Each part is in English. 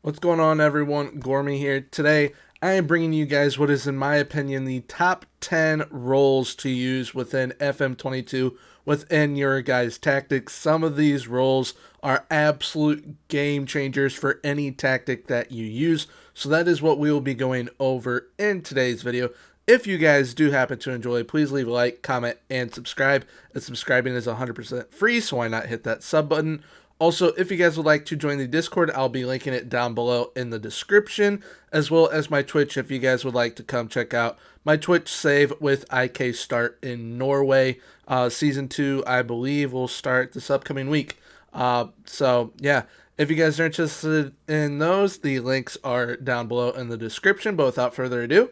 What's going on, everyone? Gormy here. Today, I am bringing you guys what is, in my opinion, the top 10 roles to use within FM22 within your guys' tactics. Some of these roles are absolute game changers for any tactic that you use. So that is what we will be going over in today's video. If you guys do happen to enjoy, please leave a like, comment, and subscribe. And subscribing is 100% free, so why not hit that sub button? Also, if you guys would like to join the Discord, I'll be linking it down below in the description, as well as my Twitch if you guys would like to come check out my Twitch save with IK Start in Norway. Season 2, I believe, will start this upcoming week. So, yeah, if you guys are interested in those, the links are down below in the description. But without further ado,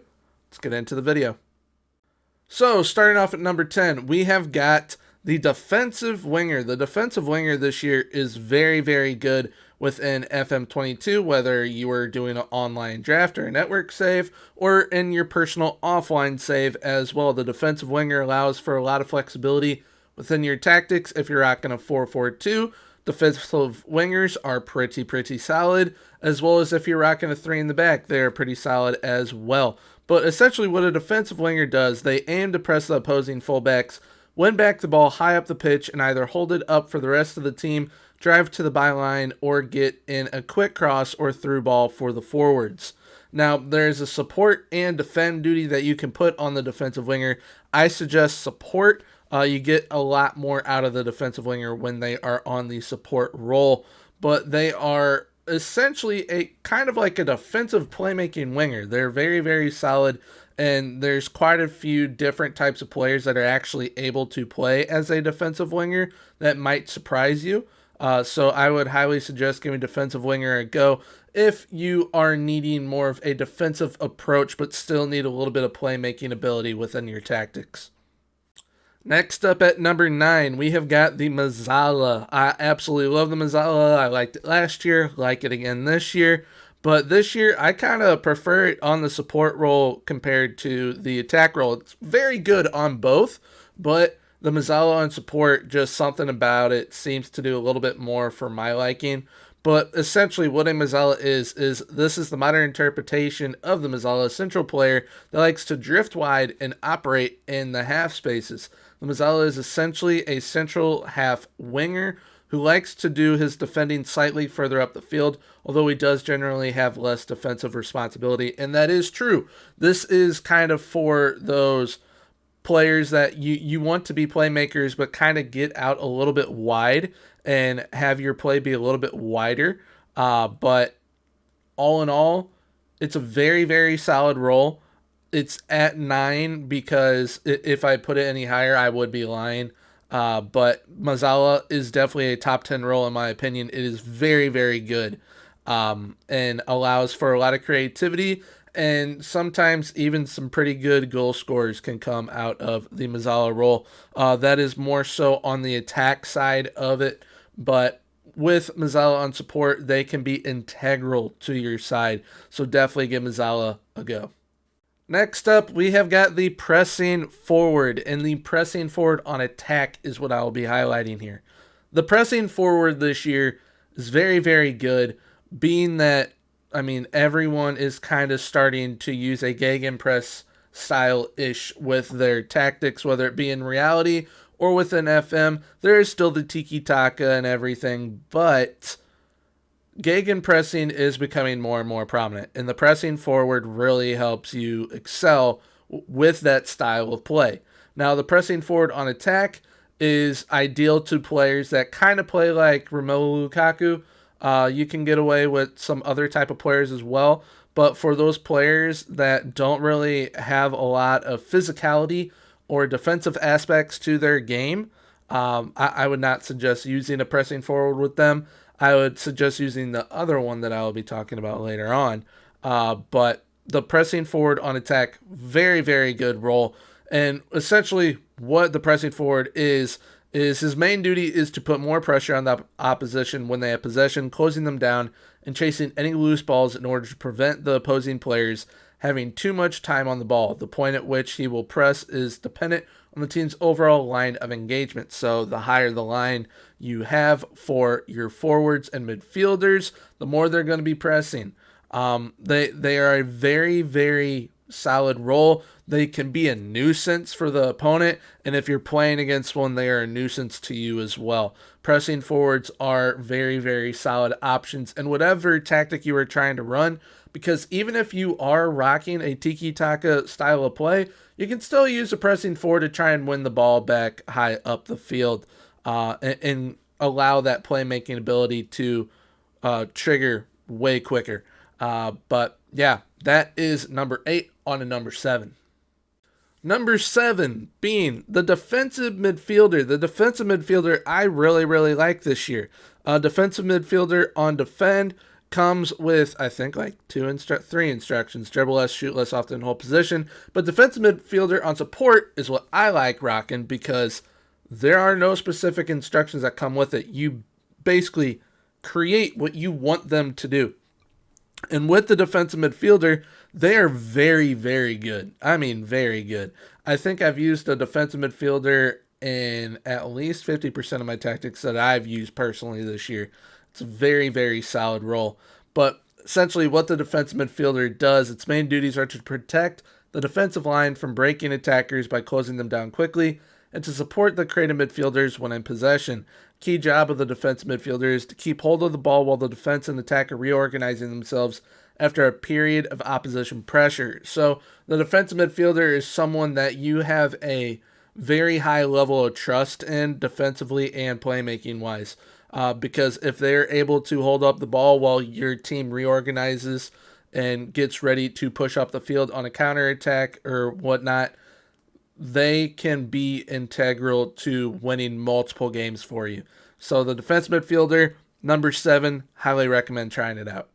let's get into the video. So, starting off at number 10, we have got the defensive winger. The defensive winger this year is very, very good within FM22, whether you are doing an online draft or a network save, or in your personal offline save as well. The defensive winger allows for a lot of flexibility within your tactics. If you're rocking a 4-4-2, defensive wingers are pretty solid, as well as if you're rocking a 3 in the back, they're pretty solid as well. But essentially what a defensive winger does, they aim to press the opposing fullbacks, win back the ball high up the pitch, and either hold it up for the rest of the team, drive to the byline, or get in a quick cross or through ball for the forwards. Now, there's a support and defend duty that you can put on the defensive winger. I suggest support. You get a lot more out of the defensive winger when they are on the support role, but they are essentially a kind of like a defensive playmaking winger. They're very solid, and there's quite a few different types of players that are actually able to play as a defensive winger that might surprise you. So I would highly suggest giving defensive winger a go if you are needing more of a defensive approach but still need a little bit of playmaking ability within your tactics. Next up at number 9, we have got the Mezzala. I absolutely love the Mezzala. I liked it last year, like it again this year. But this year, I kind of prefer it on the support role compared to the attack role. It's very good on both, but the Mezzala on support, just something about it seems to do a little bit more for my liking. But essentially what a Mezzala is this is the modern interpretation of the Mezzala, central player that likes to drift wide and operate in the half spaces. The Mezzala is essentially a central half winger who likes to do his defending slightly further up the field, although he does generally have less defensive responsibility, and that is true. This is kind of for those players that you want to be playmakers but kind of get out a little bit wide and have your play be a little bit wider. But all in all, it's a very solid role. It's at 9 because if I put it any higher, I would be lying. But Mezzala is definitely a top 10 role in my opinion. It is very good, and allows for a lot of creativity, and sometimes even some pretty good goal scorers can come out of the Mezzala role. That is more so on the attack side of it, but with Mezzala on support, they can be integral to your side. So definitely give Mezzala a go. Next up, we have got the pressing forward, and the pressing forward on attack is what I will be highlighting here. The pressing forward this year is very good, being that, I mean, everyone is kind of starting to use a gegenpress style-ish with their tactics, whether it be in reality or within FM. There is still the tiki-taka and everything, but gegenpressing is becoming more and more prominent, and the pressing forward really helps you excel with that style of play. Now, the pressing forward on attack is ideal to players that kind of play like Romelu Lukaku. You can get away with some other type of players as well, but for those players that don't really have a lot of physicality or defensive aspects to their game, I would not suggest using a pressing forward with them. I would suggest using the other one that I will be talking about later on. But the pressing forward on attack, very good role. And essentially what the pressing forward is his main duty is to put more pressure on the opposition when they have possession, closing them down and chasing any loose balls in order to prevent the opposing players having too much time on the ball. The point at which he will press is dependent on the team's overall line of engagement. So the higher the line you have for your forwards and midfielders, the more they're going to be pressing. They are a very, very solid role. They can be a nuisance for the opponent, and if you're playing against one, they are a nuisance to you as well. Pressing forwards are very, very solid options in whatever tactic you are trying to run, because even if you are rocking a tiki-taka style of play, you can still use a pressing forward to try and win the ball back high up the field, and allow that playmaking ability to trigger way quicker. But yeah, that is number 8 on to number 7. Number 7 being the defensive midfielder. The defensive midfielder I really, really like this year. Defensive midfielder on defend comes with, I think, like 3 instructions. Dribble less, shoot less often, hold position. But defensive midfielder on support is what I like rocking, because there are no specific instructions that come with it. You basically create what you want them to do. And with the defensive midfielder, they are very, very good. I mean, very good. I think I've used a defensive midfielder in at least 50% of my tactics that I've used personally this year. It's a very, very solid role. But essentially what the defensive midfielder does, its main duties are to protect the defensive line from breaking attackers by closing them down quickly, and to support the creative midfielders when in possession. Key job of the defensive midfielder is to keep hold of the ball while the defense and attack are reorganizing themselves after a period of opposition pressure. So the defensive midfielder is someone that you have a very high level of trust in defensively and playmaking wise, because if they're able to hold up the ball while your team reorganizes and gets ready to push up the field on a counterattack or whatnot, they can be integral to winning multiple games for you. So the defense midfielder, number 7, highly recommend trying it out.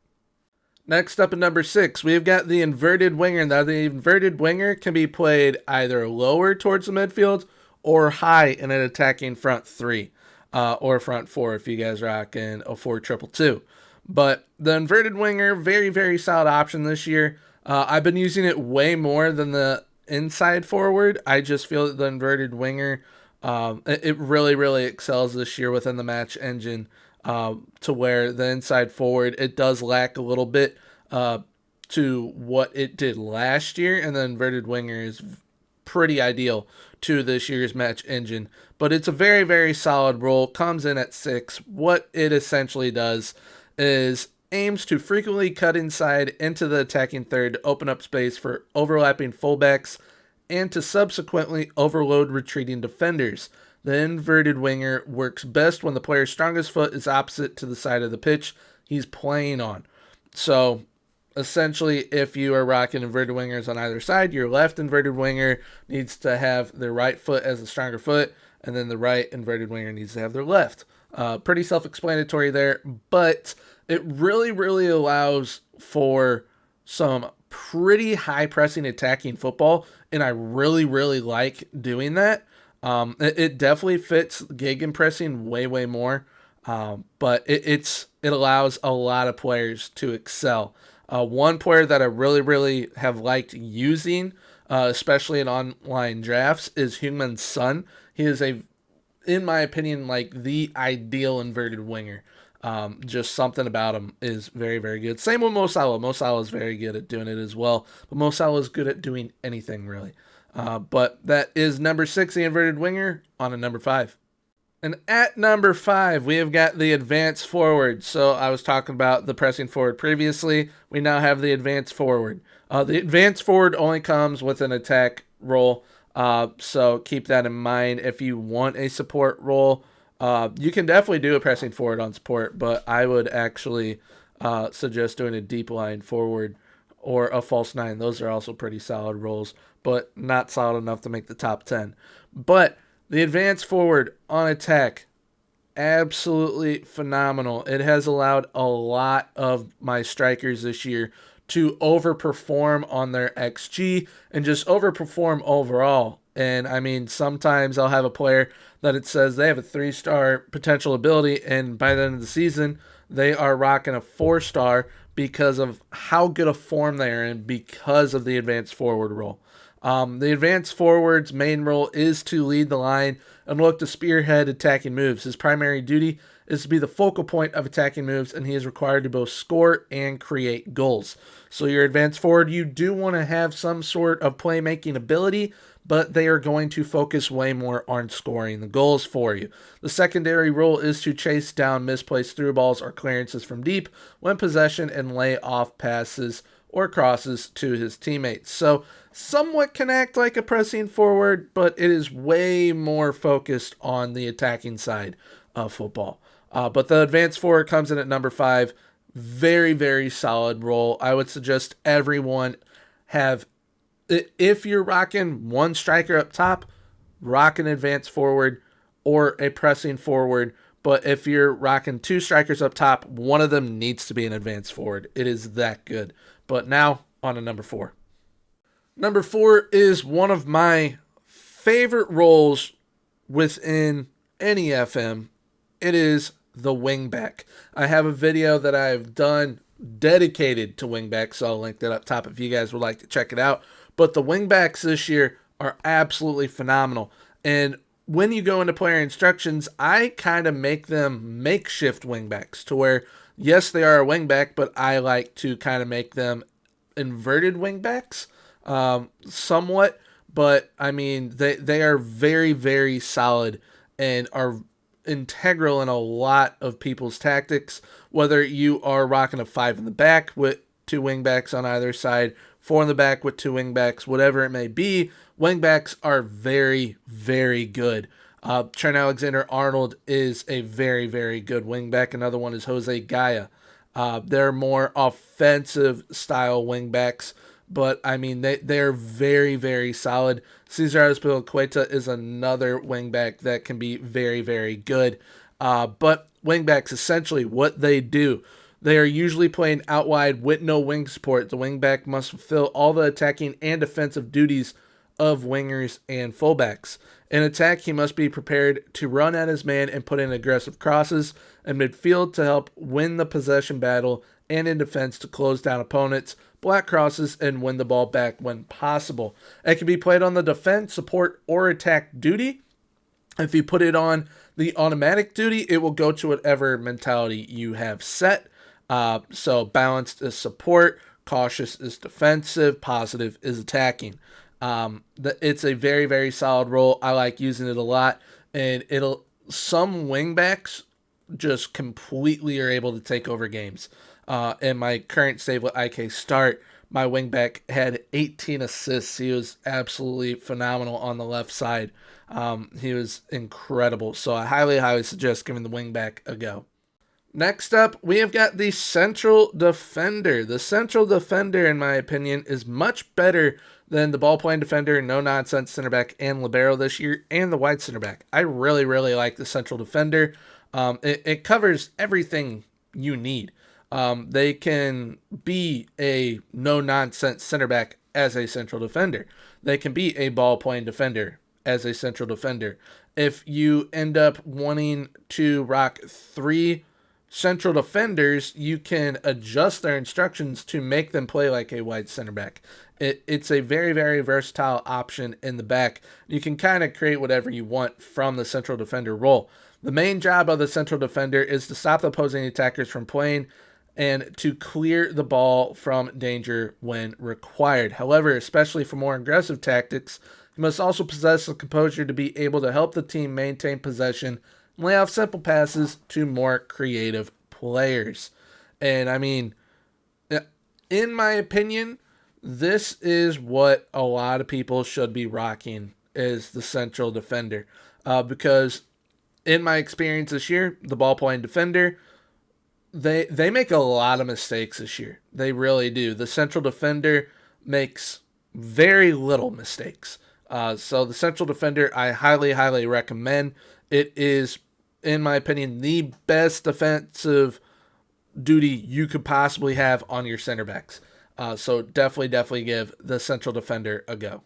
Next up at number 6, we've got the inverted winger. Now the inverted winger can be played either lower towards the midfield or high in an attacking front 3, or front 4 if you guys rock in a 4-2-2. But the inverted winger, very, very solid option this year. I've been using it way more than the inside forward. I just feel that the inverted winger, it really, really excels this year within the match engine, to where the inside forward, it does lack a little bit to what it did last year, and the inverted winger is pretty ideal to this year's match engine. But it's a very, very solid role, comes in at 6. What it essentially does is aims to frequently cut inside into the attacking third to open up space for overlapping fullbacks and to subsequently overload retreating defenders. The inverted winger works best when the player's strongest foot is opposite to the side of the pitch he's playing on. So essentially, if you are rocking inverted wingers on either side, your left inverted winger needs to have their right foot as the stronger foot, and then the right inverted winger needs to have their left. Pretty self-explanatory there, but it really, really allows for some pretty high-pressing attacking football, and I really, really like doing that. It definitely fits gegenpressing way, way more, but it allows a lot of players to excel. One player that I really, really have liked using, especially in online drafts, is Heung-min Son. He is in my opinion, like the ideal inverted winger. Just something about him is very, very good. Same with Mo Salah. Mo Salah is very good at doing it as well. But Mo Salah is good at doing anything, really. But that is number 6, the inverted winger, on to number 5. And at number 5, we have got the advanced forward. So I was talking about the pressing forward previously. We now have the advanced forward. The advanced forward only comes with an attack role. So keep that in mind. If you want a support role, you can definitely do a pressing forward on support, but I would actually suggest doing a deep line forward or a false 9. Those are also pretty solid roles, but not solid enough to make the top 10. But the advanced forward on attack, absolutely phenomenal. It has allowed a lot of my strikers this year to overperform on their XG and just overperform overall. And I mean, sometimes I'll have a player that it says they have a 3-star potential ability, and by the end of the season, they are rocking a 4-star because of how good a form they are in, because of the advanced forward role. The advanced forward's main role is to lead the line and look to spearhead attacking moves. His primary duty is to be the focal point of attacking moves, and he is required to both score and create goals. So your advanced forward, you do want to have some sort of playmaking ability, but they are going to focus way more on scoring the goals for you. The secondary role is to chase down misplaced through balls or clearances from deep when possession and lay off passes or crosses to his teammates. So somewhat can act like a pressing forward, but it is way more focused on the attacking side of football. But the advanced forward comes in at number 5. Very, very solid role. I would suggest everyone have, if you're rocking one striker up top, rock an advanced forward or a pressing forward. But if you're rocking 2 strikers up top, one of them needs to be an advanced forward. It is that good. But now on to number 4. Number 4 is one of my favorite roles within any FM. It is the wingback. I have a video that I've done dedicated to wingback, so I'll link that up top if you guys would like to check it out. But the wingbacks this year are absolutely phenomenal. And when you go into player instructions, I kind of make them makeshift wingbacks to where, yes, they are a wingback, but I like to kind of make them inverted wingbacks somewhat. But, I mean, they are very, very solid and are integral in a lot of people's tactics, whether you are rocking a 5 in the back with 2 wingbacks on either side, 4 in the back with 2 wingbacks, whatever it may be. Wingbacks are very, very good. Trent Alexander-Arnold is a very, very good wingback. Another one is Jose Gaya. They're more offensive style wingbacks, but I mean, they're very, very solid. Cesar Azpilicueta is another wingback that can be very, very good. But wingbacks, essentially what they do, they are usually playing out wide with no wing support. The wingback must fulfill all the attacking and defensive duties of wingers and fullbacks. In attack, he must be prepared to run at his man and put in aggressive crosses in midfield to help win the possession battle, and in defense to close down opponents, block crosses, and win the ball back when possible. It can be played on the defense, support, or attack duty. If you put it on the automatic duty, it will go to whatever mentality you have set. So balanced is support, cautious is defensive, positive is attacking. It's a very, very solid role. I like using it a lot, and some wingbacks just completely are able to take over games. In my current save with IK Start, my wingback had 18 assists. He was absolutely phenomenal on the left side. He was incredible. So I highly, highly suggest giving the wingback a go. Next up, we have got the central defender. The central defender, in my opinion, is much better than the ball-playing defender, no-nonsense center back, and libero this year, and the wide center back. I really, really like the central defender. It covers everything you need. They can be a no-nonsense center back as a central defender. They can be a ball-playing defender as a central defender. If you end up wanting to rock 3 central defenders, you can adjust their instructions to make them play like a wide center back. It's a very, very versatile option in the back. You can kind of create whatever you want from the central defender role. The main job of the central defender is to stop the opposing attackers from playing and to clear the ball from danger when required. However, especially for more aggressive tactics, you must also possess the composure to be able to help the team maintain possession and lay off simple passes to more creative players. And I mean, in my opinion, this is what a lot of people should be rocking, is the central defender. Because in my experience this year, the ball-playing defender, they make a lot of mistakes this year. They really do. The central defender makes very little mistakes. So the central defender, I highly, highly recommend. It is, in my opinion, the best defensive duty you could possibly have on your center backs. So definitely give the central defender a go.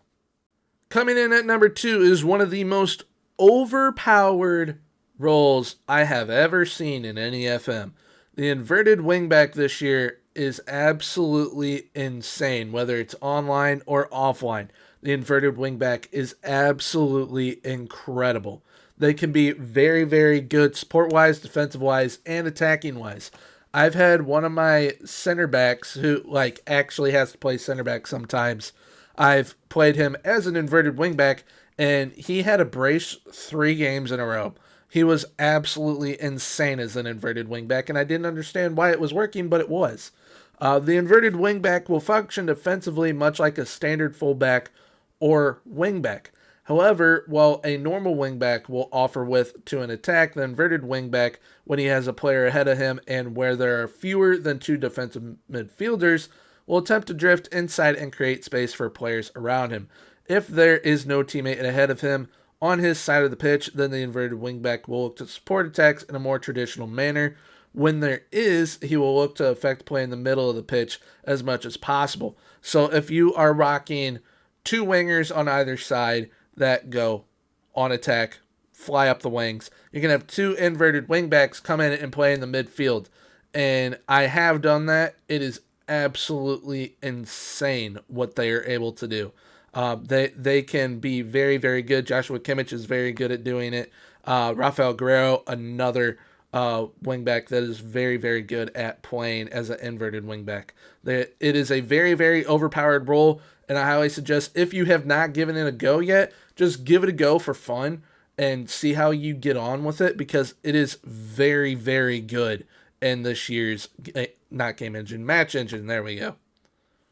Coming in at number 2 is one of the most overpowered roles I have ever seen in any FM. The inverted wingback this year is absolutely insane, whether it's online or offline. the inverted wingback is absolutely incredible. They can be very, very good support-wise, defensive-wise, and attacking-wise. I've had one of my center backs who actually has to play center back sometimes. I've played him as an inverted wingback, and he had a brace 3 games in a row. He was absolutely insane as an inverted wingback, and I didn't understand why it was working, but it was. The inverted wingback will function defensively much like a standard fullback or wingback. However, while a normal wingback will offer width to an attack, the inverted wingback, when he has a player ahead of him and where there are fewer than 2 defensive midfielders, will attempt to drift inside and create space for players around him. If there is no teammate ahead of him on his side of the pitch, then the inverted wingback will look to support attacks in a more traditional manner. When there is, he will look to affect play in the middle of the pitch as much as possible. So if you are rocking 2 wingers on either side that go on attack, fly up the wings, you can have 2 inverted wingbacks come in and play in the midfield. And I have done that. It is absolutely insane what they are able to do. They can be very, very good. Joshua Kimmich is very good at doing it. Rafael Guerrero, another wingback that is very, very good at playing as an inverted wingback. It is a very, very overpowered role, and I highly suggest if you have not given it a go yet, just give it a go for fun and see how you get on with it, because it is very, very good in this year's not game engine, match engine. There we go.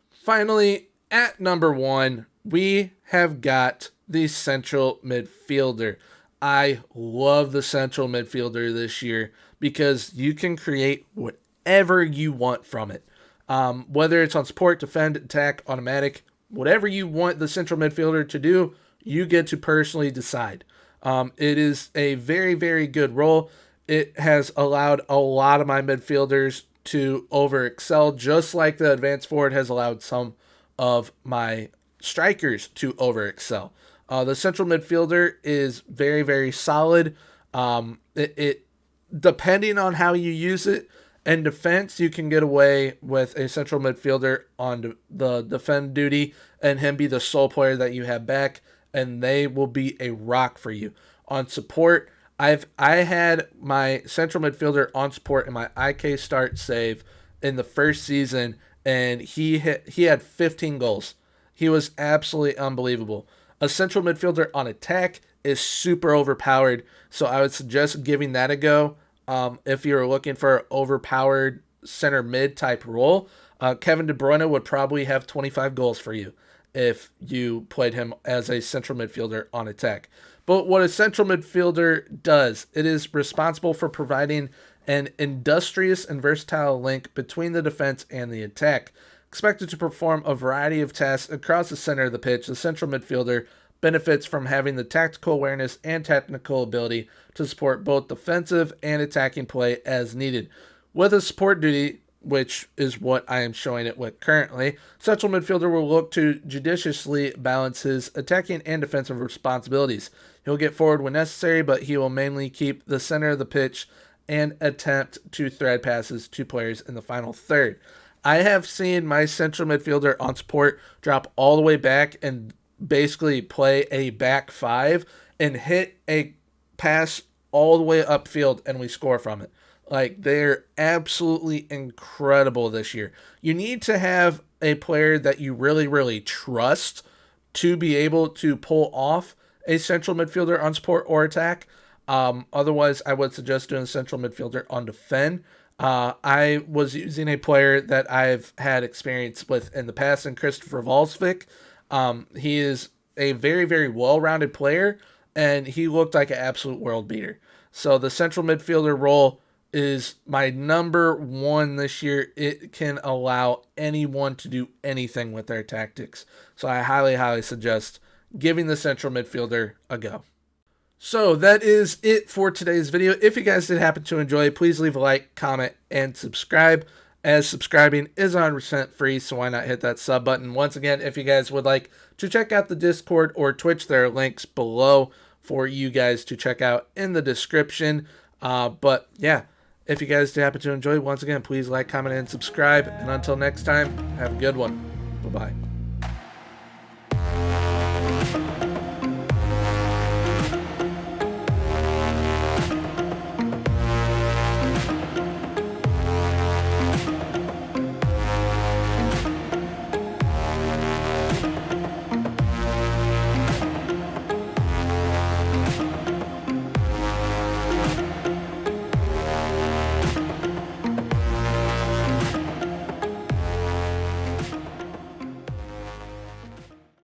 Finally, at number 1, we have got the central midfielder. I love the central midfielder this year because you can create whatever you want from it. Whether it's on support, defend, attack, automatic, whatever you want the central midfielder to do, you get to personally decide. It is a very, very good role. It has allowed a lot of my midfielders to overexcel, just like the advanced forward has allowed some of my strikers to overexcel. The central midfielder is very, very solid. It depending on how you use it. In defense, you can get away with a central midfielder on the defend duty and him be the sole player that you have back, and they will be a rock for you. On support, I had my central midfielder on support in my IK start save in the first season, and he had 15 goals. He was absolutely unbelievable. A central midfielder on attack is super overpowered, so I would suggest giving that a go. If you're looking for an overpowered center mid type role, Kevin De Bruyne would probably have 25 goals for you if you played him as a central midfielder on attack. But what a central midfielder does, it is responsible for providing an industrious and versatile link between the defense and the attack. Expected to perform a variety of tasks across the center of the pitch, the central midfielder benefits from having the tactical awareness and technical ability to support both defensive and attacking play as needed. With a support duty, which is what I am showing it with currently, central midfielder will look to judiciously balance his attacking and defensive responsibilities. He'll get forward when necessary, but he will mainly keep the center of the pitch and attempt to thread passes to players in the final third. I have seen my central midfielder on support drop all the way back and basically play a back 5 and hit a pass all the way upfield and we score from it. They're absolutely incredible this year. You need to have a player that you really, really trust to be able to pull off a central midfielder on support or attack. Otherwise, I would suggest doing a central midfielder on defend. I was using a player that I've had experience with in the past, in Christopher Valsvik. He is a very, very well-rounded player, and he looked like an absolute world beater. So the central midfielder role is my number 1 this year. It can allow anyone to do anything with their tactics. So I highly, highly suggest giving the central midfielder a go. So that is it for today's video. If you guys did happen to enjoy, please leave a like, comment, and subscribe, as subscribing is 100% free, so why not hit that sub button. Once again, if you guys would like to check out the Discord or Twitch, there are links below for you guys to check out in the description. But yeah, if you guys did happen to enjoy, once again, please like, comment, and subscribe. And until next time, have a good one. Bye-bye.